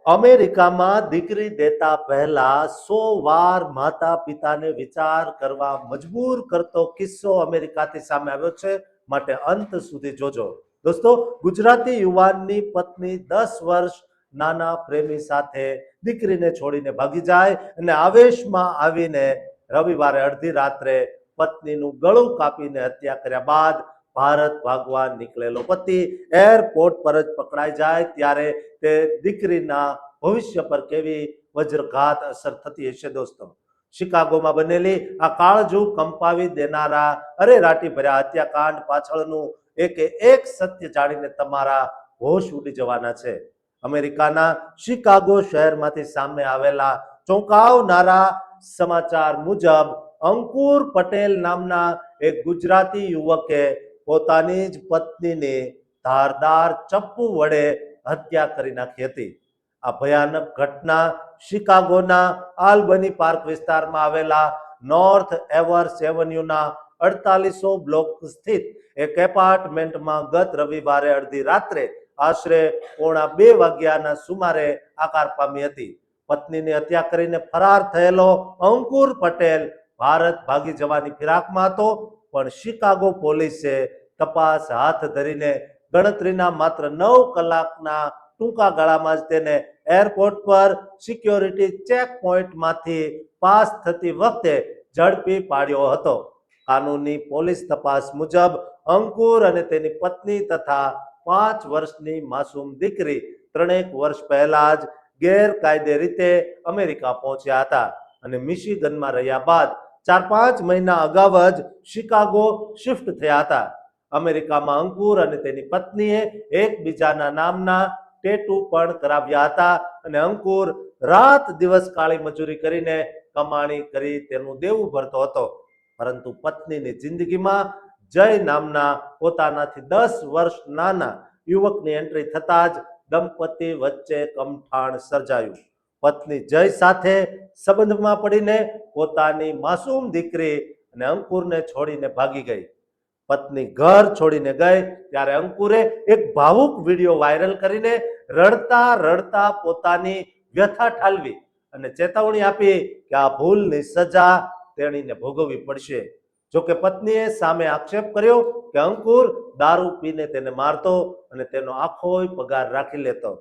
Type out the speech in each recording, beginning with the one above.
અમેરિકામાં દીકરી દેતા પહેલા 100 વાર માતા પિતાને વિચાર કરવા મજબૂર કરતો કિસ્સો અમેરિકાથી સામે આવ્યો છે, માટે અંત સુધી જોજો. દોસ્તો, ગુજરાતી યુવાનની પત્ની 10 વર્ષ નાના પ્રેમી સાથે દીકરીને છોડીને ભાગી જાય અને આવેશમાં આવીને રવિવારે અડધી રાત્રે પત્નીનું ગળું કાપીને હત્યા કર્યા બાદ ભારત ભાગવા નીકળેલો પતિ એરપોર્ટ પર જ પકડાઈ જાય ત્યારે તે દીકરીના ભવિષ્ય પર કેવી વજ્રઘાત અસર થતી હશે. દોસ્તો, શિકાગોમાં બનેલી આ કાળજુ કંપાવી દેનારા અરેરાટી ભર્યા હત્યાકાંડ પાછળનું એક સત્ય જાણીને તમારા હોશ ઉડી જવાના છે. અમેરિકાના શિકાગો શહેરમાંથી સામે આવેલા ચોંકાવનારા સમાચાર મુજબ અંકુર પટેલ નામના એક ગુજરાતી યુવકે પોતાની જ પત્નીને ધારદાર ચપ્પુ વડે હત્યા કરી નાખી હતી. આ ભયાનક ઘટના શિકાગોના આલ્બની પાર્ક વિસ્તારમાં આવેલા નોર્થ એવર્સ એવન્યુના 4800 બ્લોક સ્થિત એક એપાર્ટમેન્ટમાં ગત રવિવારે અડધી રાત્રે આશરે 1:30 વાગ્યાના સુમારે આકાર પામી હતી. પત્નીની હત્યા કરીને ફરાર થયેલો અંકુર પટેલ ભારત ભાગી જવાની ફિરાકમાં હતો, પણ શિકાગો પોલીસે તપાસ હાથ ધરીને ગણતરીના માત્ર 9 કલાકના ટૂંકા ગાળામાં જ તેને એરપોર્ટ પર સિક્યોરિટી ચેક પોઈન્ટમાંથી પાસ થતી વખતે ઝડપી પાડ્યો હતો. કાનૂની પોલીસ તપાસ મુજબ અંકુર અને તેની પત્ની તથા 5 વર્ષની માસૂમ દીકરી 3 વર્ષ પહેલા જ ગેરકાયદે રીતે અમેરિકા પહોંચ્યા હતા અને મિશિગનમાં રહ્યા બાદ 4-5 મહિના અગાઉ જ શિકાગો શિફ્ટ થયા હતા. અમેરિકામાં અંકુર અને તેની પત્નીએ એકબીજાના નામના ટેટુ પણ કરાવ્યા હતા અને અંકુર રાત દિવસ કાળી મજૂરી કરીને કમાણી કરી તેનું દેવું ભરતો હતો, પરંતુ પત્નીની જિંદગીમાં જય નામના પોતાનાથી 10 વર્ષ નાના યુવકની એન્ટ્રી થતા જ દંપતી વચ્ચે કમઠાણ સર્જાયું. પત્ની જય સાથે સંબંધમાં પડીને પોતાની માસૂમ દીકરી અને અંકુરને છોડીને ભાગી ગઈ. પત્ની ઘર છોડીને ગઈ ત્યારે અંકુરે એક ભાવુક વિડીયો વાયરલ કરીને રડતા રડતા પોતાની વ્યથા ઠાલવી અને ચેતવણી આપી કે આ ભૂલની સજા તેણીને ભોગવવી પડશે. જોકે પત્નીએ સામે આક્ષેપ કર્યો કે અંકુર દારૂ પીને તેને મારતો અને તેનો આખો પગાર રાખી લેતો.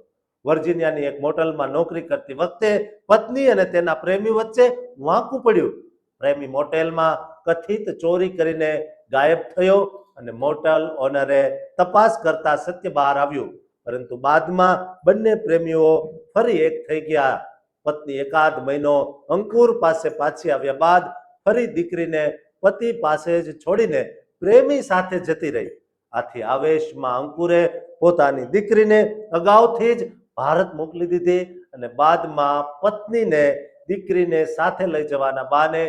વર્જિનિયાની એક મોટલમાં નોકરી કરતી વખતે પત્ની અને તેના પ્રેમી વચ્ચે વાંકું પડ્યું. પ્રેમી મોટેલમાં કથિત ચોરી કરીને ગાયબ થયો અને મોટેલ ઓનરે તપાસ કરતા સત્ય બહાર આવ્યું, પરંતુ બાદમાં બંને પ્રેમીઓ ફરી એક થઈ ગયા. પત્ની એકાદ મહિનો અંકુર પાસે પાછી આવ્યા બાદ ફરી દીકરીને પતિ પાસે જ છોડીને પ્રેમી સાથે જતી રહી. આથી આવેશમાં અંકુરે પોતાની દીકરીને અગાઉથી જ ભારત મોકલી દીધી અને બાદમાં પત્નીને દીકરીને સાથે લઈ જવાના બહાને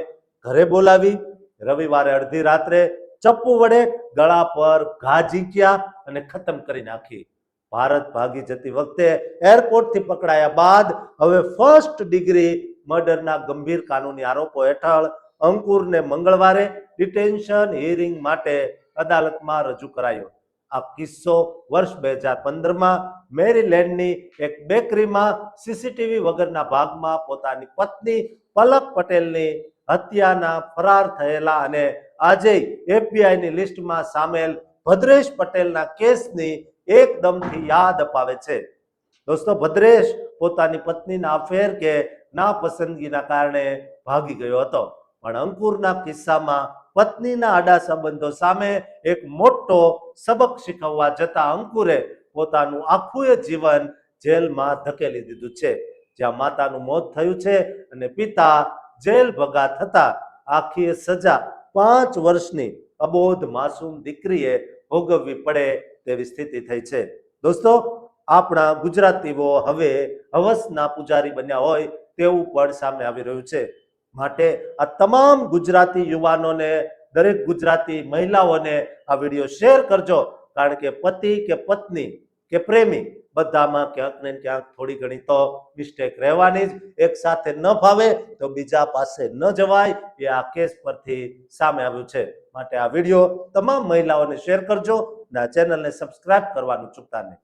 ઘરે બોલાવી રવિવારે અડધી રાત્રે ચપ્પુ વડે ગળા પર ઘા ઝીંક્યા અને ખતમ કરી નાખી. ભારત ભાગી જતી વખતે એરપોર્ટથી પકડાયા બાદ હવે ફર્સ્ટ ડિગ્રી મર્ડરના ગંભીર કાનૂની આરોપો હેઠળ અંકુરને મંગળવારે ડિટેન્શન હિયરિંગ માટે અદાલતમાં રજૂ કરાયો. આ કિસ્સો વર્ષ 2015માં મેરીલેન્ડની એક બેકરીમાં સીસીટીવી વગરના ભાગમાં પોતાની પત્ની પલક પટેલની હત્યાના ફરાર થયેલા અને આજે એફબીઆઈની લિસ્ટમાં સામેલ ભદ્રેશ પટેલના કેસની એકદમથી યાદ અપાવે છે. દોસ્તો, ભદ્રેશ પોતાની પત્નીના અફેર કે નાપસંદગીના કારણે ભાગી ગયો હતો, પણ અંકુરના કિસ્સામાં પત્નીના આડા સંબંધો સામે એક મોટો સબક શીખવવા જતા અંકુરે પોતાનું આખું જીવન જેલમાં ધકેલી દીધું છે, જ્યાં માતાનું મોત થયું છે અને પિતા જેલ ભગા થતા આખી સજા 5 વર્ષની અબોધ માસૂમ દીકરીએ ભોગવવી પડે તેવી સ્થિતિ થઈ છે. દોસ્તો, આપણા ગુજરાતીઓ હવે હવસના પૂજારી બન્યા હોય તેવું પણ સામે આવી રહ્યું છે. માટે આ તમામ ગુજરાતી યુવાનોને, દરેક ગુજરાતી મહિલાઓને આ વિડીયો શેર કરજો, કારણ કે પતિ કે પત્ની કે પ્રેમી બધામાં ક્યાંક ને ક્યાંક થોડી ઘણી તો મિસ્ટેક રહેવાની જ. એક સાથે ન ફાવે તો બીજા પાસે ન જવાય, એ આ કેસ પરથી સામે આવ્યું છે. માટે આ વિડીયો તમામ મહિલાઓને શેર કરજો અને આ ચેનલને સબસ્ક્રાઇબ કરવાનું ચૂકતા નહીં.